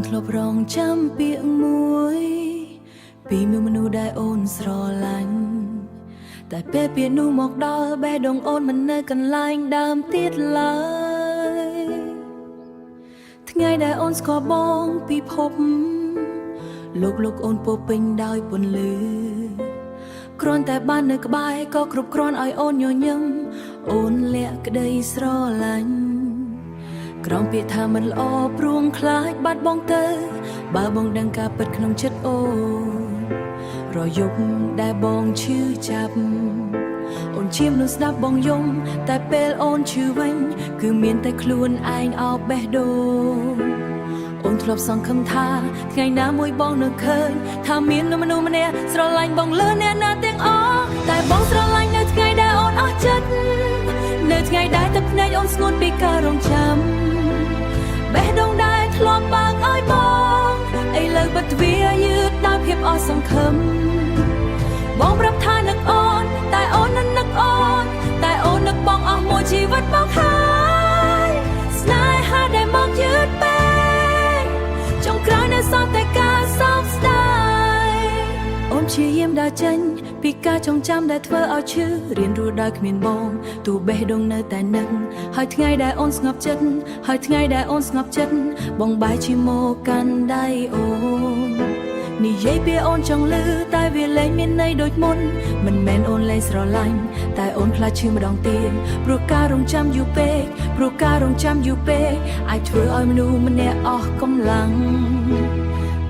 ធ្លាប់រងចាំពាក្យមួយពីមនុស្សដែលអូនស្រឡាញ់តែពេលពាក្យនោះមកដល់បេះដូងអូនមិននៅកន្លែងដើមទៀតឡើយថ្ងៃដែលអូនស្គាល់បងពីភពលោកអូនពោពេញដោយពន្លឺគ្រាន់តែបាននៅក្បែរក៏គ្រប់គ្រាន់ឲ្យអូនញញឹមអូនលាក់ក្តីស្រឡាញ់ក្រំពាក្យថាមិនល្អព្រួងខ្លាចបាត់បង់ទៅបើបងដឹងការពិតក្នុងចិត្តអូនរយប់ដែលបងឈឺចាប់អូនជាមនុស្សស្ដាប់បងយំតែពេលអូនឈឺវិញគឺមានតែខ្លួនឯងអោបបេះដូងអូនធ្លាប់សង្ឃឹមថាថ្ងៃណាមួយបងនឹងឃើញថាមានមនុស្សម្នាក់ស្រឡាញ់បងលើអ្នកណាទាំងអស់តែបងស្រឡាញ់នៅថ្ងៃដែលអូនអស់ចិត្តនៅថ្ងៃដែលទឹកភ្នែកអូនស្ងួនពីការរងចាំបេះដូងដែលធ្លាប់បើកឲ្យបងឥឡូវបិទទ្វារយឺតដោយភាពអស់សង្ឃឹមបងប្រាប់ថានឹកអូនតែអូននឹងនឹកអូនតែអូននឹកបងអស់មួយជីវិតបងហើយស្នេហាដែលមកយឺតពេកចុងក្រោយនៅសល់តែការសោកស្ដាយអូនព្យាយាមដើរចេញពីការចងចាំដែលធ្វើឲ្យឈឺរៀនរស់ដោយគ្មានបងទូបេះដូងនៅតែនឹកហើយថ្ងៃដែលអូនស្ងប់ចិត្តហើយថ្ងៃដែលអូនស្ងប់ចិត្តបងបែរជាមកកាន់ដៃអូននិយាយពីអូនចង់លឺតែវាលែងមានន័យដូចមុនមិនមែនអូនលែងស្រឡាញ់តែអូនខ្លាចឈឺម្ដងទៀតព្រោះការរងចាំយូរពេកព្រោះការរងចាំយូរពេកអាចធ្វើឲ្យមនុស្សម្នាក់អស់កម្លាំង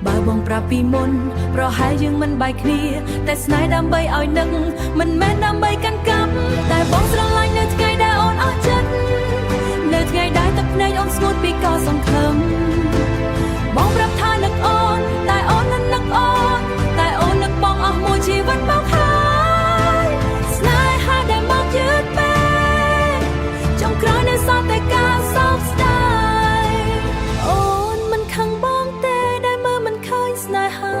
បើបងប្រាប់ពីមុនប្រហែលយើងមិនបែកគ្នាតែស្នេហ៍ដើម្បីឲ្យនឹកមិនមែនដើម្បីកាន់កាប់តែបងស្រឡាញ់នៅថ្ងៃដែលអូនអស់ចិត្តនៅថ្ងៃដែលទឹកភ្នែកអូនស្ងួតពីការសង្ឃឹមបងប្រាប់ថានឹកអូនតែអូននឹងនឹកអូនតែអូននឹកបងអស់មួយជីវិតបងហើយស្នេហាដែលមកយឺតពេកចុងក្រោយនៅសល់តែការសោកស្ដាយអូនមិនខឹងបងទេដែលមើលមិនឃើញស្នេហា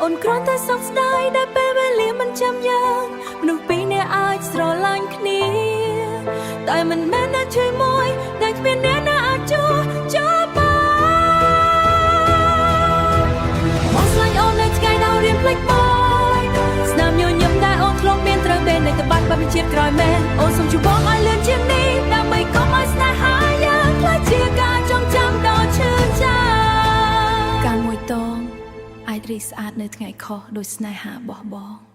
អូនគ្រាន់តែសោកស្ដាយដែលពេលវេលាមិនចាំយើងមនុស្សពីរនាក់អាចស្រឡាញ់គ្នាតែមិនមែនអ្នកជួយមួយដែលគ្មានអ្នកណាអាចជួយបងស្លាញ់អូននៅថ្ងៃដែលរៀនភ្លេចបងស្នាមញញឹមដែលអូនធ្លាប់មានត្រូវពេលនៅក្បាច់បបជាតិក្រោយមែនអូនសូមជួយបងឲ្យលឿនជាងនេះដើម្បីកុំឲ្យស្នេហាយើងខ្លាចជាការចងចាំដ៏ឈឺចាប់ការមួយតងអាចរីកស្អាតនៅថ្ងៃខុសដោយស្នេហារបស់បង